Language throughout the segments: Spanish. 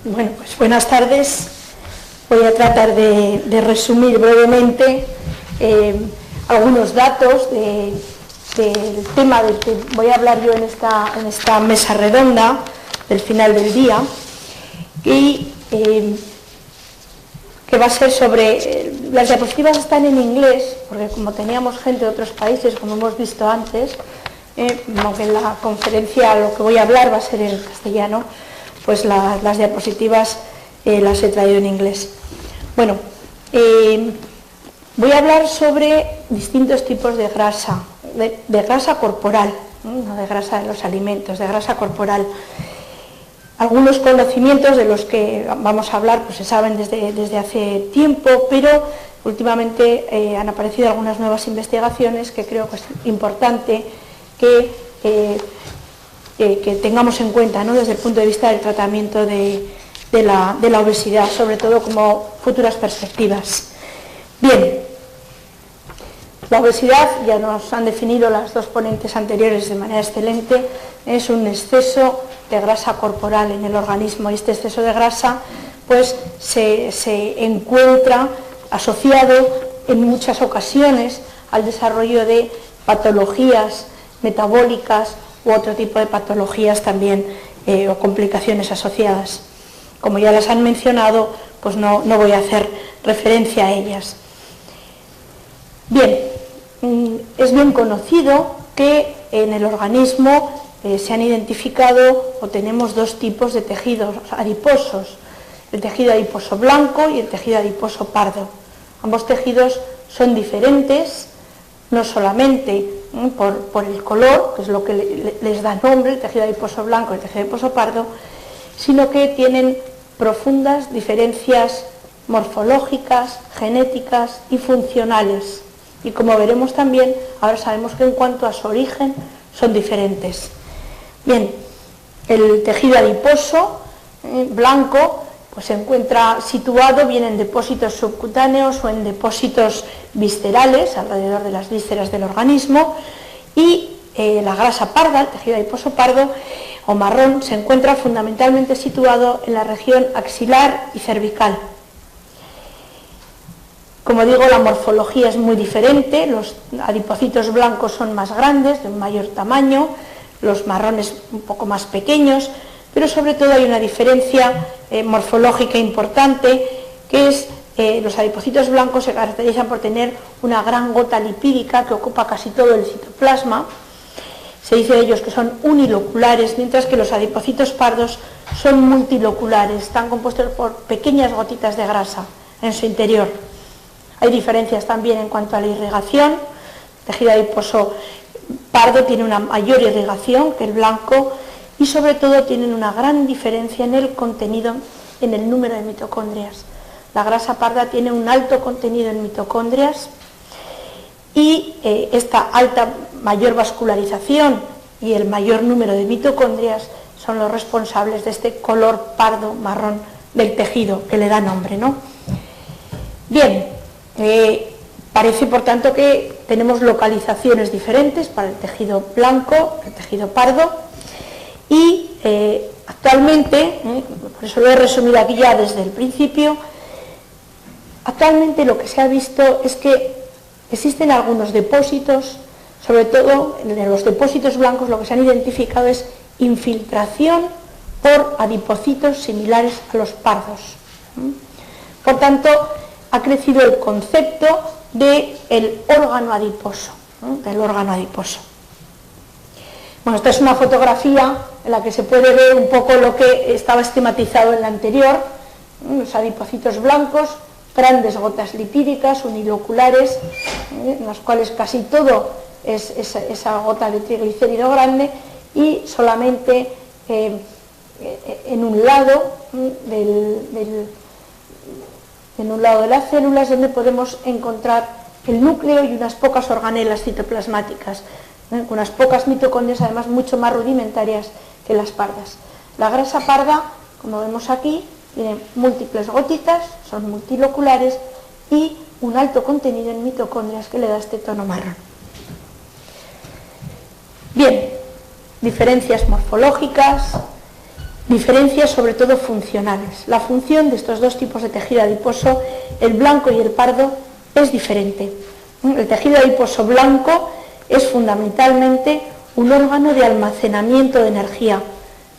Bueno, pues buenas tardes. Voy a tratar de resumir brevemente algunos datos del tema del que voy a hablar yo en esta mesa redonda del final del día, y que va a ser sobre... las diapositivas están en inglés, porque como teníamos gente de otros países, como hemos visto antes, aunque en la conferencia lo que voy a hablar va a ser en castellano, pues las diapositivas las he traído en inglés. Bueno, voy a hablar sobre distintos tipos de grasa, de grasa corporal, no de grasa de los alimentos, de grasa corporal. Algunos conocimientos de los que vamos a hablar pues se saben desde hace tiempo, pero últimamente han aparecido algunas nuevas investigaciones que creo que es importante que tengamos en cuenta, ¿no?, desde el punto de vista del tratamiento de la obesidad, sobre todo como futuras perspectivas. Bien, la obesidad, ya nos han definido las dos ponentes anteriores de manera excelente, es un exceso de grasa corporal en el organismo, y este exceso de grasa pues se encuentra asociado en muchas ocasiones al desarrollo de patologías metabólicas u otro tipo de patologías también o complicaciones asociadas. Como ya las han mencionado, pues no voy a hacer referencia a ellas. Bien, es bien conocido que en el organismo se han identificado o tenemos dos tipos de tejidos adiposos, el tejido adiposo blanco y el tejido adiposo pardo. Ambos tejidos son diferentes, no solamente por el color, que es lo que les da nombre, el tejido adiposo blanco y el tejido adiposo pardo, sino que tienen profundas diferencias morfológicas, genéticas y funcionales. Y como veremos también, ahora sabemos que en cuanto a su origen son diferentes. Bien, el tejido adiposo blanco pues se encuentra situado bien en depósitos subcutáneos o en depósitos viscerales, alrededor de las vísceras del organismo, y la grasa parda, el tejido adiposo pardo o marrón, se encuentra fundamentalmente situado en la región axilar y cervical. Como digo, la morfología es muy diferente, los adipocitos blancos son más grandes, de un mayor tamaño, los marrones un poco más pequeños, pero sobre todo hay una diferencia morfológica importante, que es los adipocitos blancos se caracterizan por tener una gran gota lipídica que ocupa casi todo el citoplasma. Se dice de ellos que son uniloculares, mientras que los adipocitos pardos son multiloculares, están compuestos por pequeñas gotitas de grasa en su interior. Hay diferencias también en cuanto a la irrigación. El tejido adiposo pardo tiene una mayor irrigación que el blanco y sobre todo tienen una gran diferencia en el contenido, en el número de mitocondrias. La grasa parda tiene un alto contenido en mitocondrias y esta mayor vascularización y el mayor número de mitocondrias son los responsables de este color pardo marrón del tejido que le da nombre, ¿no? Bien, parece por tanto que tenemos localizaciones diferentes para el tejido blanco, el tejido pardo, y actualmente, por eso lo he resumido aquí ya desde el principio, actualmente lo que se ha visto es que existen algunos depósitos, sobre todo en los depósitos blancos lo que se han identificado es infiltración por adipocitos similares a los pardos. Por tanto, ha crecido el concepto del órgano adiposo, del órgano adiposo. Bueno, esta es una fotografía en la que se puede ver un poco lo que estaba esquematizado en la anterior, los adipocitos blancos, grandes gotas lipídicas uniloculares, en las cuales casi todo es esa gota de triglicérido grande, y solamente en un lado de las células donde podemos encontrar el núcleo y unas pocas organelas citoplasmáticas, unas pocas mitocondrias, además mucho más rudimentarias que las pardas. La grasa parda, como vemos aquí, tiene múltiples gotitas, son multiloculares y un alto contenido en mitocondrias que le da este tono marrón. Bien, diferencias morfológicas, diferencias sobre todo funcionales. La función de estos dos tipos de tejido adiposo, el blanco y el pardo, es diferente. El tejido adiposo blanco es fundamentalmente un órgano de almacenamiento de energía.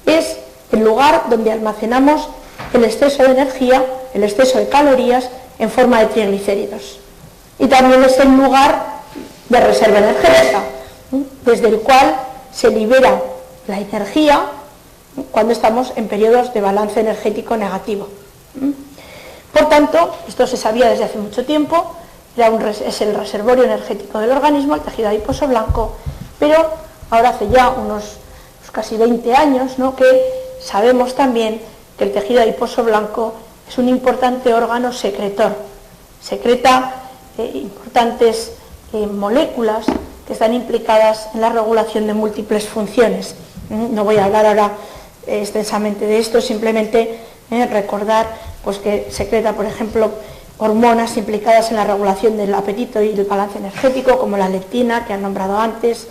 Es el lugar donde almacenamos el exceso de energía, el exceso de calorías en forma de triglicéridos. Y también es el lugar de reserva energética, desde el cual se libera la energía cuando estamos en periodos de balance energético negativo. Por tanto, esto se sabía desde hace mucho tiempo, es el reservorio energético del organismo, el tejido adiposo blanco, pero ahora hace ya unos casi 20 años, ¿no?, que sabemos también que el tejido adiposo blanco es un importante órgano secretor. Secreta importantes moléculas que están implicadas en la regulación de múltiples funciones. No voy a hablar ahora extensamente de esto, simplemente recordar pues, que secreta, por ejemplo, hormonas implicadas en la regulación del apetito y del balance energético, como la leptina, que han nombrado antes,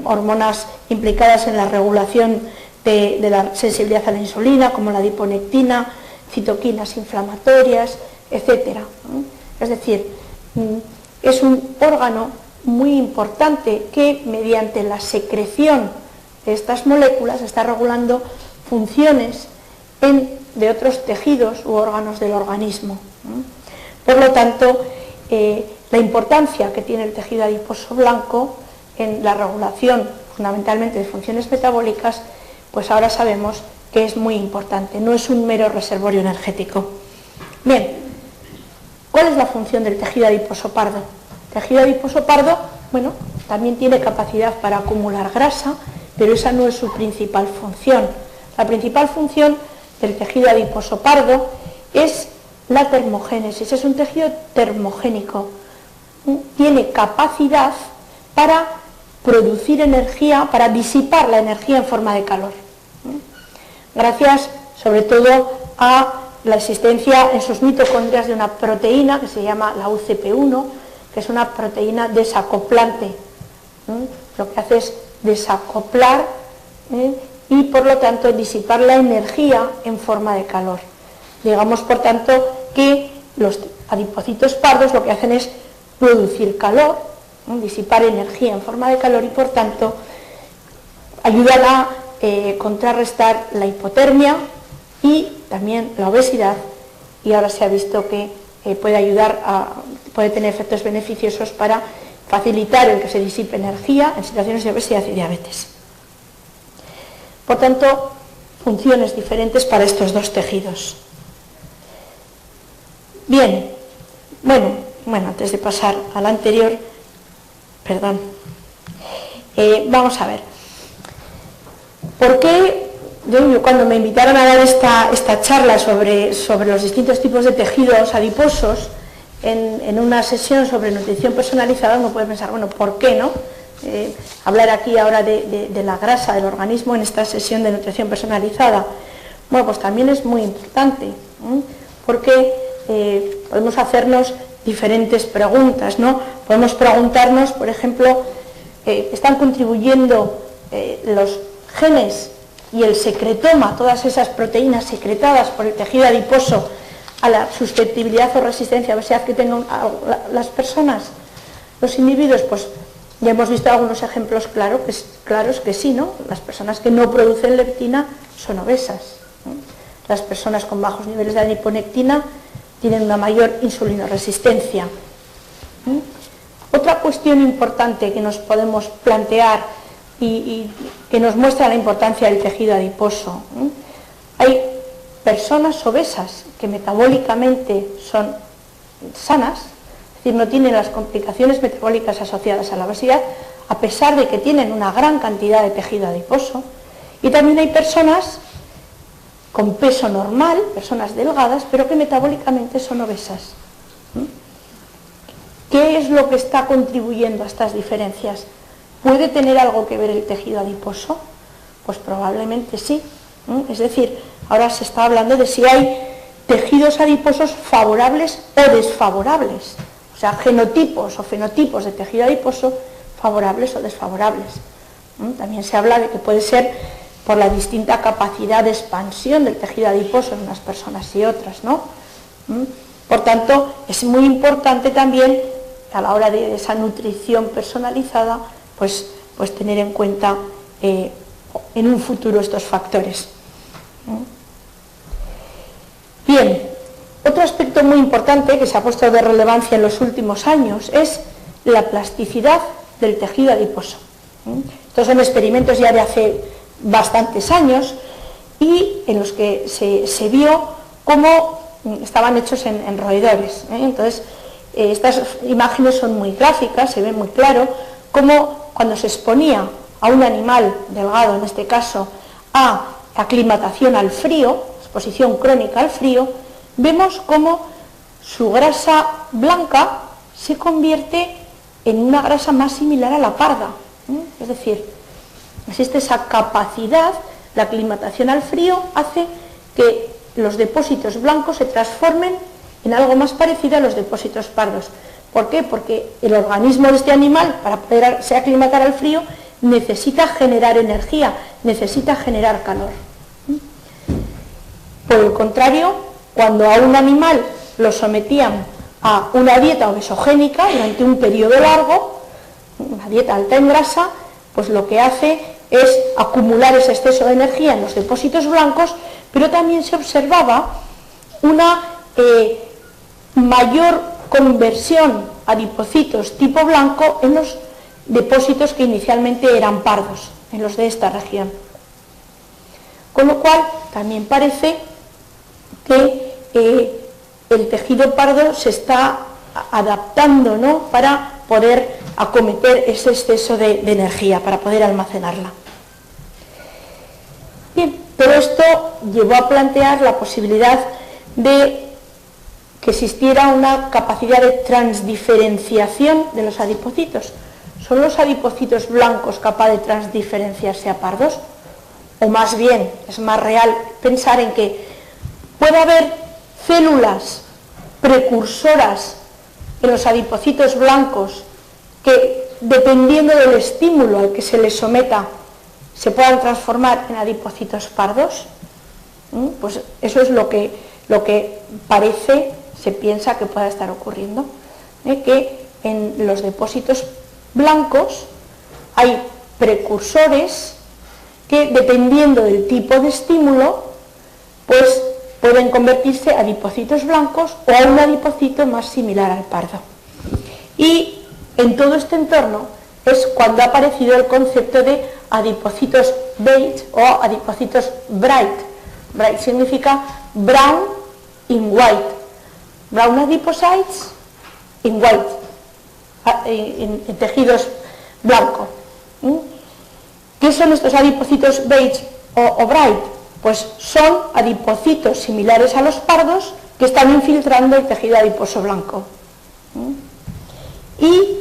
hormonas implicadas en la regulación de la sensibilidad a la insulina, como la adiponectina, citoquinas inflamatorias, etc. Es decir, es un órgano muy importante que mediante la secreción de estas moléculas está regulando funciones de otros tejidos u órganos del organismo. Por lo tanto, la importancia que tiene el tejido adiposo blanco en la regulación fundamentalmente de funciones metabólicas, pues ahora sabemos que es muy importante, no es un mero reservorio energético. Bien, ¿cuál es la función del tejido adiposo pardo? El tejido adiposo pardo, bueno, también tiene capacidad para acumular grasa, pero esa no es su principal función. La principal función del tejido adiposo pardo es la termogénesis, es un tejido termogénico. Tiene capacidad para producir energía, para disipar la energía en forma de calor. Gracias, sobre todo, a la existencia en sus mitocondrias de una proteína que se llama la UCP1, que es una proteína desacoplante. Lo que hace es desacoplar y, por lo tanto, disipar la energía en forma de calor. Digamos, por tanto, que los adipocitos pardos lo que hacen es producir calor, disipar energía en forma de calor y, por tanto, ayudan a contrarrestar la hipotermia y también la obesidad, y ahora se ha visto que puede tener efectos beneficiosos para facilitar el que se disipe energía en situaciones de obesidad y diabetes. Por tanto, funciones diferentes para estos dos tejidos. Bien, bueno, antes de pasar al anterior, perdón, vamos a ver. ¿Por qué cuando me invitaron a dar esta charla sobre los distintos tipos de tejidos adiposos en una sesión sobre nutrición personalizada, uno puede pensar, bueno, ¿por qué no? Hablar aquí ahora de la grasa del organismo en esta sesión de nutrición personalizada. Bueno, pues también es muy importante, porque podemos hacernos diferentes preguntas, ¿no? Podemos preguntarnos, por ejemplo, ¿están contribuyendo los genes y el secretoma, todas esas proteínas secretadas por el tejido adiposo, a la susceptibilidad o resistencia a obesidad que tengan las personas, los individuos? Pues ya hemos visto algunos ejemplos claros que sí, ¿no? Las personas que no producen leptina son obesas, ¿no? Las personas con bajos niveles de adiponectina tienen una mayor insulinoresistencia. Otra cuestión importante que nos podemos plantear y que nos muestra la importancia del tejido adiposo. Hay personas obesas que metabólicamente son sanas, es decir, no tienen las complicaciones metabólicas asociadas a la obesidad, a pesar de que tienen una gran cantidad de tejido adiposo. Y también hay personas con peso normal, personas delgadas, pero que metabólicamente son obesas. ¿Qué es lo que está contribuyendo a estas diferencias? ¿Puede tener algo que ver el tejido adiposo? Pues probablemente sí. Es decir, ahora se está hablando de si hay tejidos adiposos favorables o desfavorables. O sea, genotipos o fenotipos de tejido adiposo favorables o desfavorables. También se habla de que puede ser por la distinta capacidad de expansión del tejido adiposo en unas personas y otras, ¿no? Por tanto, es muy importante también a la hora de esa nutrición personalizada, pues tener en cuenta en un futuro estos factores. Bien, otro aspecto muy importante que se ha puesto de relevancia en los últimos años es la plasticidad del tejido adiposo. Estos son experimentos ya de hace bastantes años y en los que se vio cómo estaban hechos en roedores. Entonces, estas imágenes son muy gráficas, se ve muy claro cómo cuando se exponía a un animal delgado, en este caso, a aclimatación al frío, exposición crónica al frío, vemos cómo su grasa blanca se convierte en una grasa más similar a la parda. Es decir, existe esa capacidad, la aclimatación al frío hace que los depósitos blancos se transformen en algo más parecido a los depósitos pardos. ¿Por qué? Porque el organismo de este animal, para poderse aclimatar al frío, necesita generar energía, necesita generar calor. Por el contrario, cuando a un animal lo sometían a una dieta obesogénica durante un periodo largo, una dieta alta en grasa, pues lo que hace es acumular ese exceso de energía en los depósitos blancos, pero también se observaba una mayor conversión a adipocitos tipo blanco en los depósitos que inicialmente eran pardos, en los de esta región. Con lo cual, también parece que el tejido pardo se está adaptando, ¿no?, para poder acometer ese exceso de energía, para poder almacenarla. Bien, pero esto llevó a plantear la posibilidad de que existiera una capacidad de transdiferenciación de los adipocitos. ¿Son los adipocitos blancos capaces de transdiferenciarse a pardos? O más bien, es más real pensar en que puede haber células precursoras en los adipocitos blancos que, dependiendo del estímulo al que se les someta, se puedan transformar en adipocitos pardos. Pues eso es lo que parece, se piensa que pueda estar ocurriendo, que en los depósitos blancos hay precursores que, dependiendo del tipo de estímulo, pues pueden convertirse a adipocitos blancos o a un adipocito más similar al pardo. Y en todo este entorno es cuando ha aparecido el concepto de adipocitos beige o adipocitos bright. Bright significa brown in white. Brown adipocytes in white, en tejidos blancos. ¿Qué son estos adipocitos beige o bright? Pues son adipocitos similares a los pardos que están infiltrando el tejido adiposo blanco y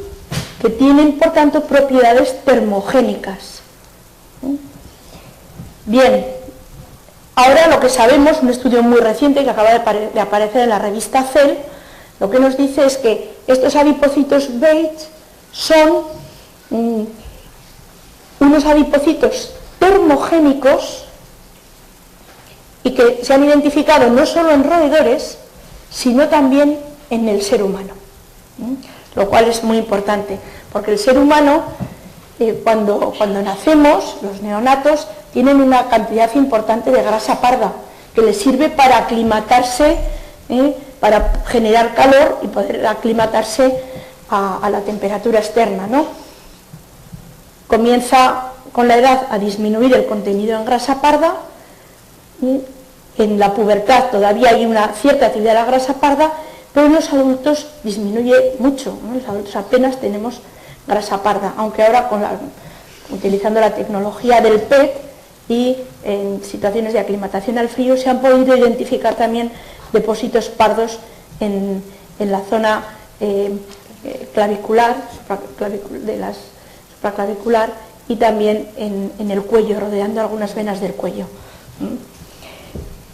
que tienen, por tanto, propiedades termogénicas. Bien, ahora lo que sabemos, un estudio muy reciente que acaba de aparecer en la revista Cell, lo que nos dice es que estos adipocitos beige son unos adipocitos termogénicos y que se han identificado no solo en roedores, sino también en el ser humano. Lo cual es muy importante, porque el ser humano, cuando nacemos, los neonatos tienen una cantidad importante de grasa parda, que les sirve para aclimatarse, para generar calor y poder aclimatarse a la temperatura externa, ¿no? Comienza con la edad a disminuir el contenido en grasa parda. En la pubertad todavía hay una cierta actividad de la grasa parda, pero en los adultos disminuye mucho, ¿no? Los adultos apenas tenemos grasa parda, aunque ahora utilizando la tecnología del PET y en situaciones de aclimatación al frío se han podido identificar también depósitos pardos en la zona clavicular, de la supraclavicular, y también en el cuello, rodeando algunas venas del cuello.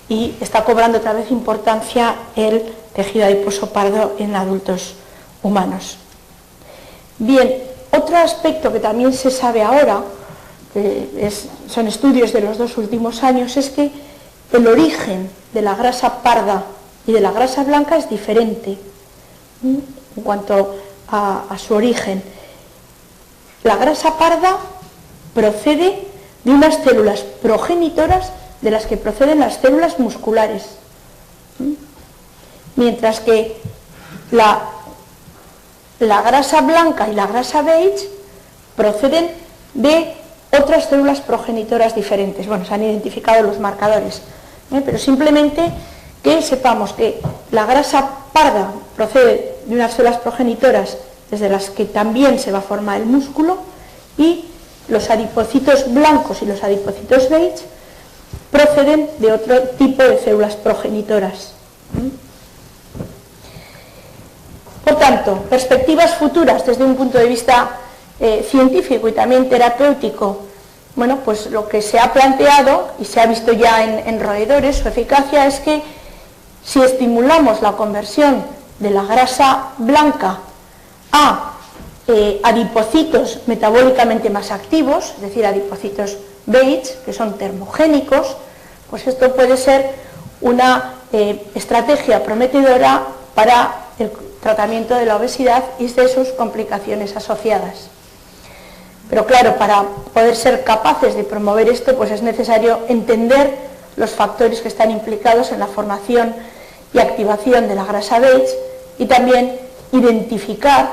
Y está cobrando otra vez importancia el tejido adiposo pardo en adultos humanos. Bien, otro aspecto que también se sabe ahora que son estudios de los 2 últimos años, es que el origen de la grasa parda y de la grasa blanca es diferente en cuanto a su origen. La grasa parda procede de unas células progenitoras de las que proceden las células musculares, mientras que la grasa blanca y la grasa beige proceden de otras células progenitoras diferentes. Bueno, se han identificado los marcadores, pero simplemente que sepamos que la grasa parda procede de unas células progenitoras desde las que también se va a formar el músculo, y los adipocitos blancos y los adipocitos beige proceden de otro tipo de células progenitoras. Por tanto, perspectivas futuras desde un punto de vista científico y también terapéutico. Bueno, pues lo que se ha planteado y se ha visto ya en roedores, su eficacia es que si estimulamos la conversión de la grasa blanca a adipocitos metabólicamente más activos, es decir, adipocitos beige, que son termogénicos, pues esto puede ser una estrategia prometedora para el tratamiento de la obesidad y de sus complicaciones asociadas. Pero claro, para poder ser capaces de promover esto, pues es necesario entender los factores que están implicados en la formación y activación de la grasa beige, y también identificar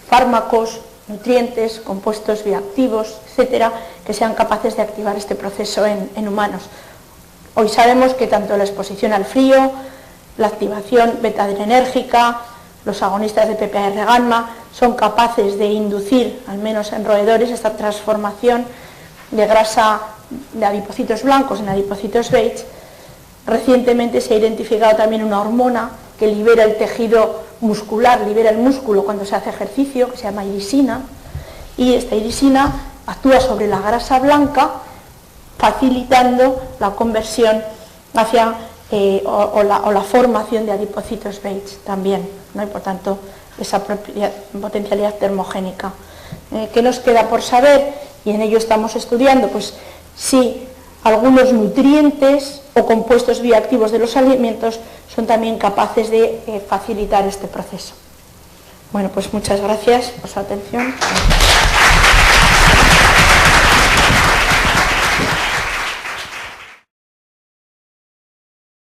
fármacos, nutrientes, compuestos bioactivos, etcétera, que sean capaces de activar este proceso en humanos. Hoy sabemos que tanto la exposición al frío, la activación beta-adrenérgica, los agonistas de PPAR-gamma son capaces de inducir, al menos en roedores, esta transformación de grasa de adipocitos blancos en adipocitos beige. Recientemente se ha identificado también una hormona que libera el tejido muscular, libera el músculo cuando se hace ejercicio, que se llama irisina, y esta irisina actúa sobre la grasa blanca, facilitando la conversión hacia o la formación de adipocitos beige también, ¿no? Y por tanto esa potencialidad termogénica. ¿Qué nos queda por saber? Y en ello estamos estudiando, pues si algunos nutrientes o compuestos bioactivos de los alimentos son también capaces de facilitar este proceso. Bueno, pues muchas gracias por su atención.